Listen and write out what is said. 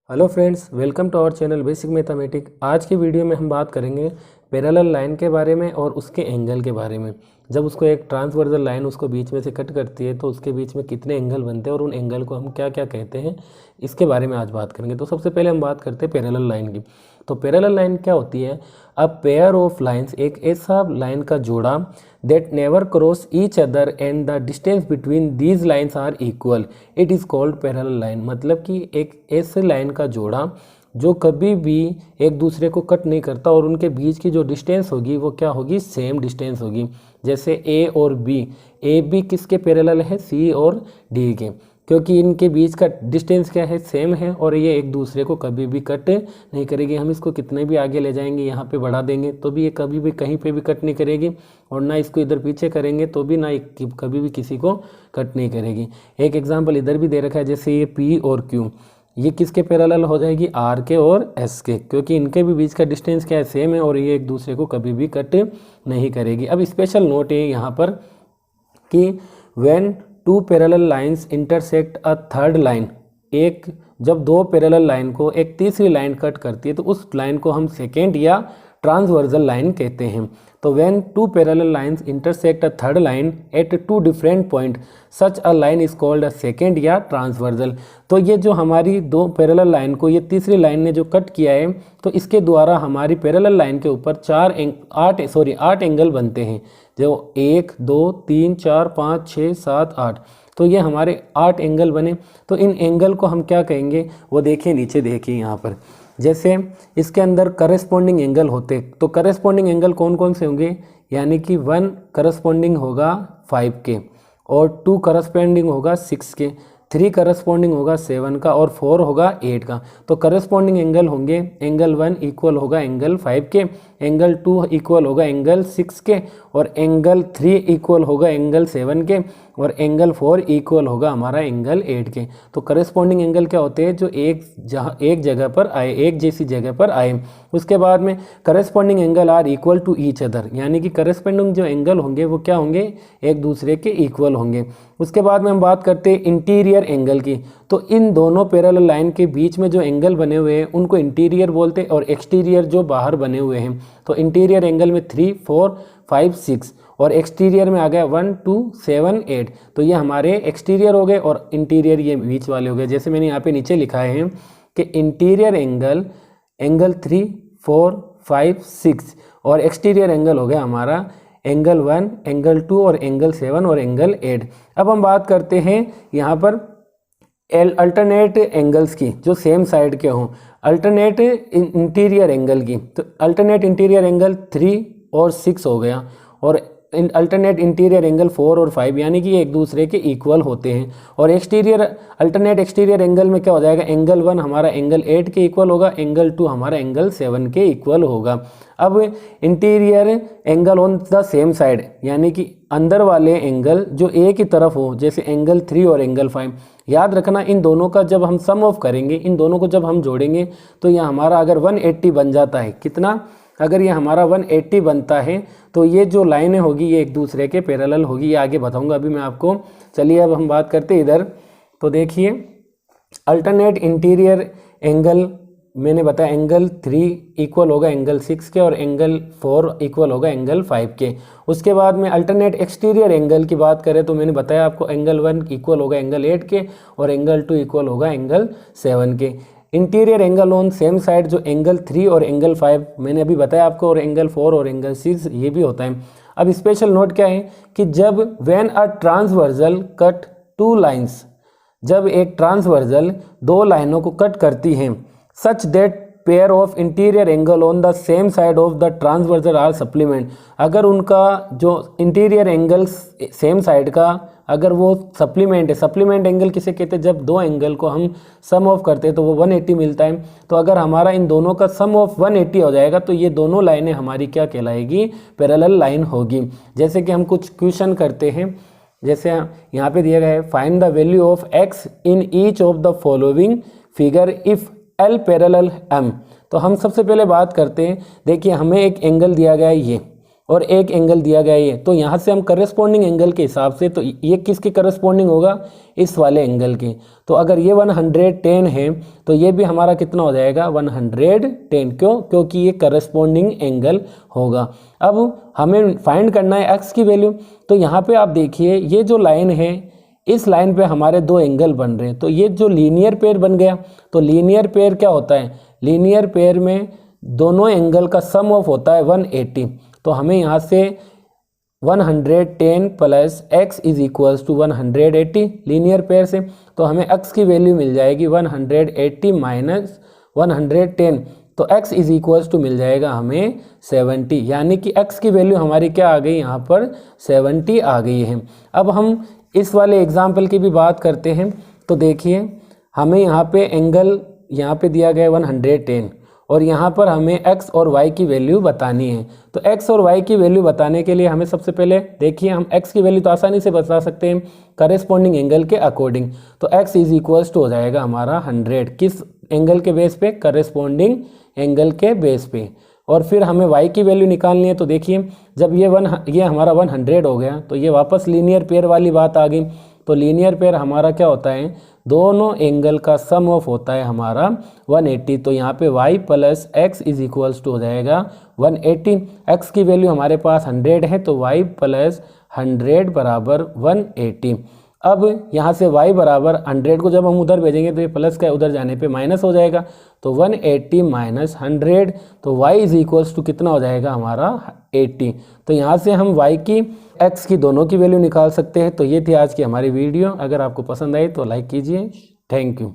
Hello friends, welcome to our channel basic mathematics. आज के video में हम बात करेंगे पैरेलल लाइन के बारे में और उसके एंगल के बारे में। जब उसको एक ट्रांसवर्सल लाइन उसको बीच में से कट करती है तो उसके बीच में कितने एंगल बनते हैं और उन एंगल को हम क्या क्या कहते हैं, इसके बारे में आज बात करेंगे। तो सबसे पहले हम बात करते हैं पैरेलल लाइन की। तो पैरेलल लाइन क्या होती है? अ पेयर ऑफ लाइन्स, एक ऐसा लाइन का जोड़ा that never cross each other and the distance between these lines are equal, it is called parallel line. मतलब कि एक ऐसे लाइन का जोड़ा जो कभी भी एक दूसरे को कट नहीं करता और उनके बीच की जो डिस्टेंस होगी वो क्या होगी? सेम डिस्टेंस होगी। जैसे ए और बी, ए बी किसके पैरेलल है? सी और डी के, क्योंकि इनके बीच का डिस्टेंस क्या है? सेम है और ये एक दूसरे को कभी भी कट नहीं करेगी। हम इसको कितने भी आगे ले जाएंगे, यहाँ पे बढ़ा देंगे तो भी ये कभी भी कहीं पे भी कट नहीं करेगी, और ना इसको इधर पीछे करेंगे तो भी ना कभी भी किसी को कट नहीं करेगी। एक एग्जाम्पल इधर भी दे रखा है, जैसे ये पी और क्यू, ये किसके पैरेलल हो जाएगी? आर के और एस के, क्योंकि इनके भी बीच का डिस्टेंस क्या है? सेम है और ये एक दूसरे को कभी भी कट नहीं करेगी। अब स्पेशल नोट है यहाँ पर कि when two parallel lines intersect a third line, एक जब दो पैरेलल लाइन को एक तीसरी लाइन कट करती है तो उस लाइन को हम सेकेंड या ट्रांसवर्सल लाइन कहते हैं। तो when two parallel lines intersect a third line at two different point, such a line is called a secant या ट्रांसवर्सल। तो ये जो हमारी दो पैरेलल लाइन को ये तीसरी लाइन ने जो कट किया है, तो इसके द्वारा हमारी पैरेलल लाइन के ऊपर आठ एंगल बनते हैं, जो 1 2 3 4 5 6 7 8। तो ये हमारे 8 एंगल बने। तो इन एंगल को हम क्या कहेंगे वो देखिए, नीचे देखिए यहाँ पर। जैसे इसके अंदर करस्पॉन्डिंग एंगल होते, तो करस्पॉन्डिंग एंगल कौन कौन से होंगे? यानी कि 1 करस्पॉन्डिंग होगा 5 के, और 2 करस्पॉन्डिंग होगा 6 के, 3 करस्पॉन्डिंग होगा 7 का, और 4 होगा 8 का। तो करस्पॉन्डिंग एंगल होंगे, एंगल 1 इक्वल होगा एंगल 5 के, एंगल 2 इक्वल होगा एंगल 6 के, और एंगल 3 इक्वल होगा एंगल 7 के, और एंगल 4 इक्वल होगा हमारा एंगल 8 के। तो करस्पॉन्डिंग एंगल क्या होते हैं? जो एक जगह पर आए, एक जैसी जगह पर आए। उसके बाद में corresponding angle are equal to each other, यानी कि करस्पॉन्डिंग जो एंगल होंगे वो क्या होंगे? एक दूसरे के इक्वल होंगे। उसके बाद में हम बात करते हैं इंटीरियर एंगल की। तो इन दोनों पैरेलल लाइन के बीच में जो एंगल बने हुए हैं उनको इंटीरियर बोलते हैं, और एक्सटीरियर जो बाहर बने हुए हैं। तो इंटीरियर एंगल में 3 4 5 6, और एक्सटीरियर में आ गया 1 2 7 8। तो ये हमारे एक्सटीरियर हो गए और इंटीरियर ये बीच वाले हो गए। जैसे मैंने यहाँ पे नीचे लिखा है कि इंटीरियर एंगल 3 4 5 6, और एक्सटीरियर एंगल हो गया हमारा एंगल 1 एंगल 2 और एंगल 7 और एंगल 8। अब हम बात करते हैं यहाँ पर अल्टरनेट एंगल्स की, जो सेम साइड के हों, अल्टरनेट इंटीरियर एंगल की। तो अल्टरनेट इंटीरियर एंगल 3 और 6 हो गया, और अल्टरनेट इंटीरियर एंगल 4 और 5, यानी कि एक दूसरे के इक्वल होते हैं। और अल्टरनेट एक्सटीरियर एंगल में क्या हो जाएगा? एंगल 1 हमारा एंगल 8 के इक्वल होगा, एंगल 2 हमारा एंगल 7 के इक्वल होगा। अब interior angle on the same side, यानी कि अंदर वाले एंगल जो एक ही तरफ हो, जैसे एंगल 3 और एंगल 5। याद रखना, इन दोनों का जब हम सम ऑफ करेंगे, इन दोनों को जब हम जोड़ेंगे तो यह हमारा अगर 180 बन जाता है, कितना? अगर ये हमारा 180 बनता है तो ये जो लाइनें होगी ये एक दूसरे के पैरेलल होगी। ये आगे बताऊंगा अभी मैं आपको। चलिए अब हम बात करते हैं इधर। तो देखिए, अल्टरनेट इंटीरियर एंगल मैंने बताया एंगल 3 इक्वल होगा एंगल 6 के, और एंगल 4 इक्वल होगा एंगल 5 के। उसके बाद में अल्टरनेट एक्सटीरियर एंगल की बात करें तो मैंने बताया आपको एंगल 1 इक्वल होगा एंगल 8 के, और एंगल 2 इक्वल होगा एंगल 7 के। Interior angle on same side जो एंगल 3 और एंगल 5 मैंने अभी बताया आपको, और एंगल 4 और एंगल 6 ये भी होता है। अब स्पेशल नोट क्या है कि जब when a transversal cut two lines, जब एक ट्रांसवर्सल दो लाइनों को कट करती हैं, such that pair of interior angle on the same side of the transversal are supplement, अगर उनका जो इंटीरियर एंगल सेम साइड का अगर वो सप्लीमेंट है, सप्लीमेंट एंगल किसे कहते हैं? जब दो एंगल को हम सम ऑफ करते हैं तो वो 180 मिलता है। तो अगर हमारा इन दोनों का सम ऑफ 180 हो जाएगा तो ये दोनों लाइनें हमारी क्या कहलाएगी? पैरेलल लाइन होगी। जैसे कि हम कुछ क्वेश्चन करते हैं, जैसे यहाँ पे दिया गया है, find the value of x in each of the following figure if L parallel M। तो हम सबसे पहले बात करते हैं, देखिए हमें एक एंगल दिया गया है ये, और एक एंगल दिया गया ये, तो यहाँ से हम करस्पॉन्डिंग एंगल के हिसाब से, तो ये किसके करस्पॉन्डिंग होगा, इस वाले एंगल के। तो अगर ये 110 है तो ये भी हमारा कितना हो जाएगा, 110। क्यों, क्योंकि ये करस्पॉन्डिंग एंगल होगा। अब हमें फाइंड करना है एक्स की वैल्यू। तो यहाँ पे आप देखिए ये जो लाइन है, इस लाइन पे हमारे दो एंगल बन रहे हैं, तो ये जो लीनियर पेयर बन गया। तो लीनियर पेयर क्या होता है, लीनियर पेयर में दोनों एंगल का सम ऑफ होता है 180। तो हमें यहाँ से 110 plus x is equals to 180 linear pair से, तो हमें x की वैल्यू मिल जाएगी 180 माइनस 110, तो x इज इक्वल्स टू मिल जाएगा हमें 70, यानी कि x की वैल्यू हमारी क्या आ गई, यहाँ पर 70 आ गई है। अब हम इस वाले एग्जाम्पल की भी बात करते हैं। तो देखिए हमें यहाँ पे एंगल यहाँ पे दिया गया 110 और यहाँ पर हमें x और y की वैल्यू बतानी है। तो x और y की वैल्यू बताने के लिए हमें सबसे पहले देखिए, हम x की वैल्यू तो आसानी से बता सकते हैं करेस्पॉन्डिंग एंगल के अकॉर्डिंग। तो x इज इक्वल्स टू हो जाएगा हमारा 100, किस एंगल के बेस पे, करेस्पॉन्डिंग एंगल के बेस पे। और फिर हमें y की वैल्यू निकालनी है। तो देखिए जब ये हमारा 100 हो गया तो ये वापस लीनियर पेयर वाली बात आ गई। तो लीनियर पेयर हमारा क्या होता है, दोनों एंगल का सम ऑफ होता है हमारा 180। तो यहाँ पे y plus x is equals to हो जाएगा 180। x की वैल्यू हमारे पास 100 है, तो y प्लस 100 बराबर 180। अब यहाँ से y बराबर 100 को जब हम उधर भेजेंगे तो ये प्लस का उधर जाने पे माइनस हो जाएगा। तो 180 माइनस 100, तो y इज इक्वल्स टू कितना हो जाएगा हमारा 80। तो यहाँ से हम y की x की दोनों की वैल्यू निकाल सकते हैं। तो ये थी आज की हमारी वीडियो। अगर आपको पसंद आई तो लाइक कीजिए। Thank you.